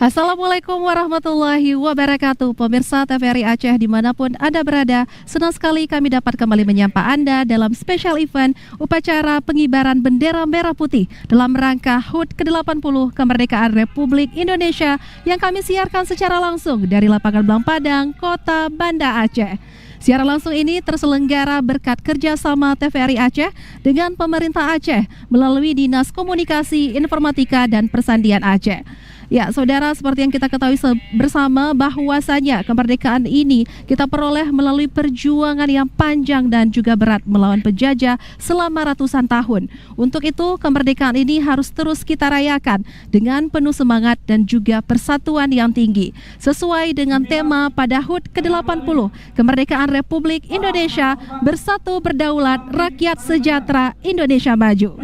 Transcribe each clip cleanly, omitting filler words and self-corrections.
Assalamualaikum warahmatullahi wabarakatuh. Pemirsa TVRI Aceh dimanapun Anda berada, senang sekali kami dapat kembali menyapa Anda dalam special event upacara pengibaran bendera merah putih dalam rangka HUT ke-80 Kemerdekaan Republik Indonesia yang kami siarkan secara langsung dari lapangan Blang Padang, Kota Banda Aceh. Siaran langsung ini terselenggara berkat kerjasama TVRI Aceh dengan pemerintah Aceh melalui Dinas Komunikasi, Informatika, dan Persandian Aceh. Ya, saudara, seperti yang kita ketahui bersama bahwasanya kemerdekaan ini kita peroleh melalui perjuangan yang panjang dan juga berat melawan penjajah selama ratusan tahun. Untuk itu, kemerdekaan ini harus terus kita rayakan dengan penuh semangat dan juga persatuan yang tinggi. Sesuai dengan tema pada HUT ke-80, Kemerdekaan Republik Indonesia, bersatu berdaulat, rakyat sejahtera, Indonesia maju.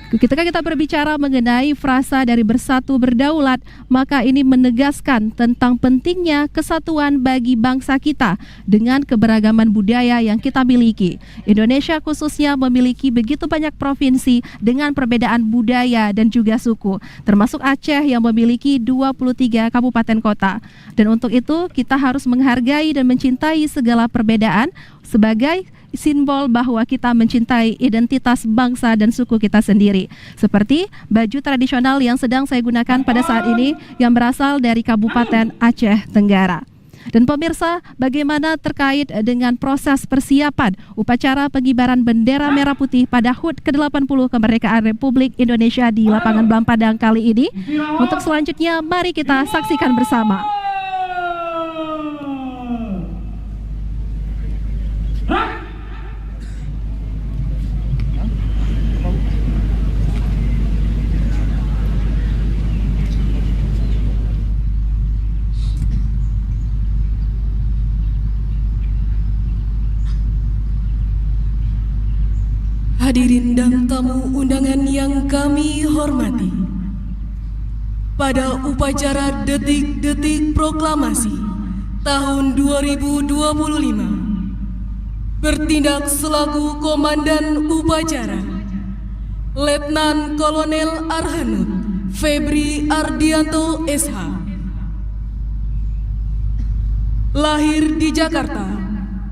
Ketika kita berbicara mengenai frasa dari bersatu berdaulat, maka ini menegaskan tentang pentingnya kesatuan bagi bangsa kita dengan keberagaman budaya yang kita miliki. Indonesia khususnya memiliki begitu banyak provinsi dengan perbedaan budaya dan juga suku, termasuk Aceh yang memiliki 23 kabupaten kota. Dan untuk itu kita harus menghargai dan mencintai segala perbedaan sebagai simbol bahwa kita mencintai identitas bangsa dan suku kita sendiri. Seperti baju tradisional yang sedang saya gunakan pada saat ini yang berasal dari Kabupaten Aceh Tenggara. Dan pemirsa, bagaimana terkait dengan proses persiapan upacara pengibaran bendera merah putih pada HUT ke-80 Kemerdekaan Republik Indonesia di lapangan Blang Padang kali ini? Untuk selanjutnya, mari kita saksikan bersama. Hadirin dan tamu undangan yang kami hormati, pada upacara detik-detik proklamasi tahun 2025, bertindak selaku Komandan Upacara Letnan Kolonel Arhanud Febri Ardianto SH. Lahir di Jakarta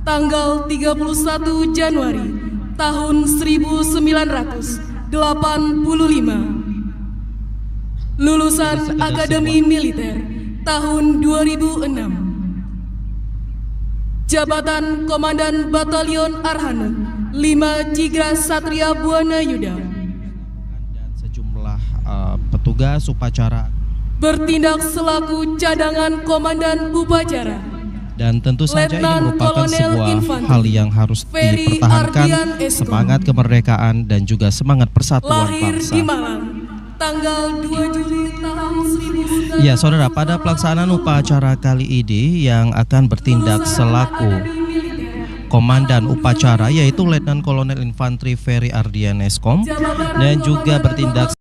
tanggal 31 Januari tahun 1985. Lulusan Akademi Militer tahun 2006. Jabatan Komandan Batalion Arhanud 5 Cigra Satria Buana Yuda. Dan sejumlah petugas upacara bertindak selaku cadangan Komandan Upacara. Dan tentu saja ini merupakan sebuah hal yang harus dipertahankan, semangat kemerdekaan dan juga semangat persatuan bangsa. Lahir di Malang, tanggal 2 Juli tahun 1900. Ya, saudara, pada pelaksanaan upacara kali ini yang akan bertindak selaku Komandan Upacara yaitu Letnan Kolonel Infantri Ferry Ardian Eskom, dan juga bertindak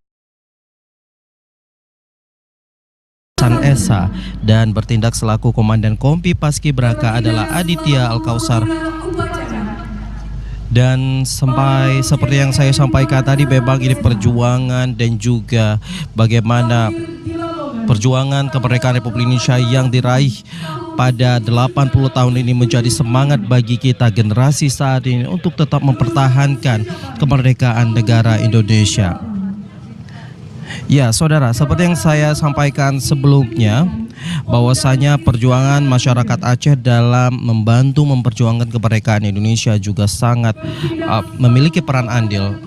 Esa dan bertindak selaku Komandan Kompi Paskibraka adalah Aditya Alkausar. Dan sampai seperti yang saya sampaikan tadi, memang ini perjuangan dan juga bagaimana perjuangan kemerdekaan Republik Indonesia yang diraih pada 80 tahun ini menjadi semangat bagi kita generasi saat ini untuk tetap mempertahankan kemerdekaan negara Indonesia. Ya, saudara, seperti yang saya sampaikan sebelumnya, bahwasanya perjuangan masyarakat Aceh dalam membantu memperjuangkan kemerdekaan Indonesia juga sangat memiliki peran andil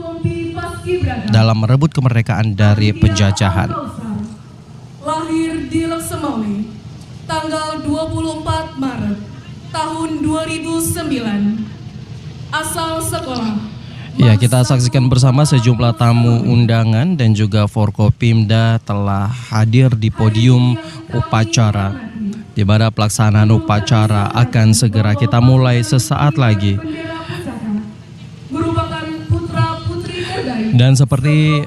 dalam merebut kemerdekaan dari penjajahan. Lahir di Loksemawe, tanggal 24 Maret tahun 2009. Asal sekolah. Ya, kita saksikan bersama sejumlah tamu undangan dan juga Forkopimda telah hadir di podium upacara, di mana pelaksanaan upacara akan segera kita mulai sesaat lagi. Dan seperti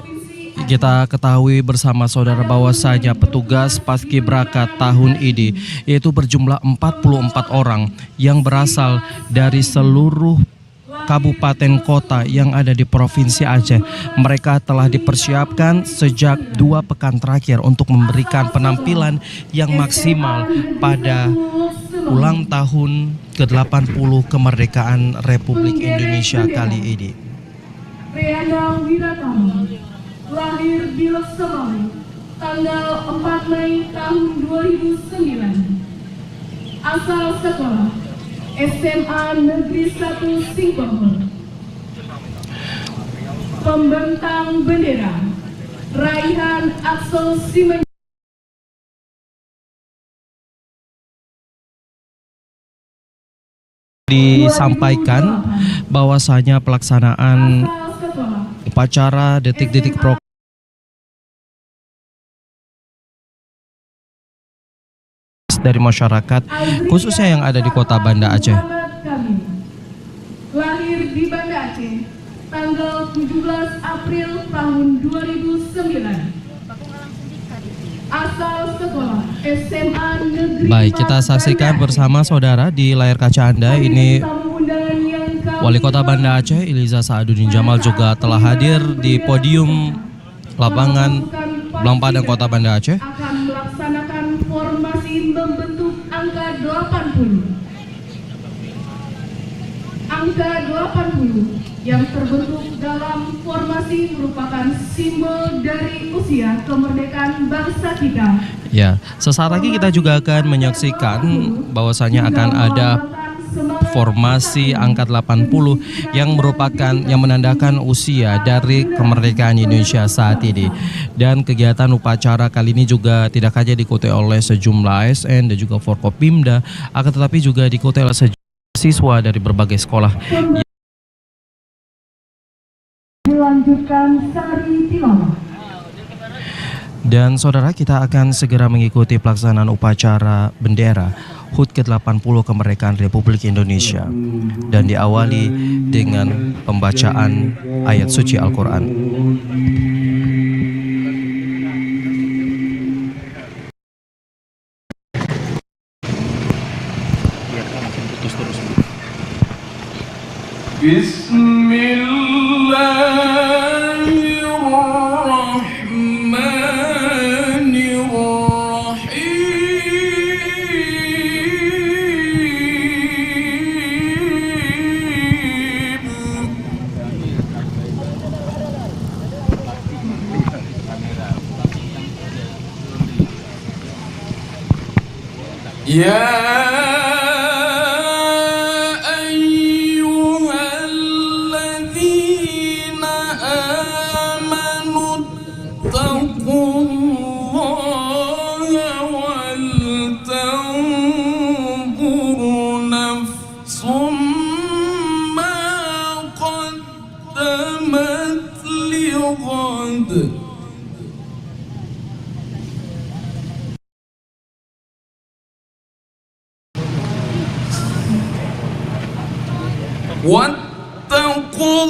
kita ketahui bersama saudara bahwasanya petugas Paskibraka tahun ini yaitu berjumlah 44 orang yang berasal dari seluruh kabupaten kota yang ada di Provinsi Aceh. Mereka telah dipersiapkan sejak 2 pekan terakhir untuk memberikan penampilan yang maksimal pada ulang tahun ke-80 kemerdekaan Republik Indonesia kali ini. Riana Wiratama, lahir di Loksemawe, tanggal 4 Mei tahun 2009. Asal sekolah SMA Negeri 1 Singkawang. Pembentang bendera Raihan Axel Simen. Disampaikan bahwasanya pelaksanaan upacara detik-detik pro dari masyarakat khususnya yang ada di kota Banda Aceh. Lahir di Banda Aceh tanggal 17 April tahun 2009. Asal sekolah SMA Negeri. Baik, kita saksikan bersama saudara di layar kaca Anda ini Wali Kota Banda Aceh Iliza Sa'aduddin Jamal juga telah hadir di podium lapangan Belang Padang Kota Banda Aceh. Akan melaksanakan formasi membentuk angka 80. Angka 80 yang terbentuk dalam formasi merupakan simbol dari usia kemerdekaan bangsa kita. Ya, sesaat lagi kita juga akan menyaksikan bahwasanya akan ada formasi angka 80 yang merupakan yang menandakan usia dari kemerdekaan Indonesia saat ini. Dan kegiatan upacara kali ini juga tidak hanya diikuti oleh sejumlah ASN dan juga Forkopimda, akan tetapi juga diikuti oleh sejumlah siswa dari berbagai sekolah. Dilanjutkan sari tilawah. Dan saudara, kita akan segera mengikuti pelaksanaan upacara bendera HUT ke-80 kemerdekaan Republik Indonesia dan diawali dengan pembacaan ayat suci Al-Quran. Ya ayyuhalladzina amanu taqullaha wal tanzur nafsum ma qaddamat lighad. واتقوا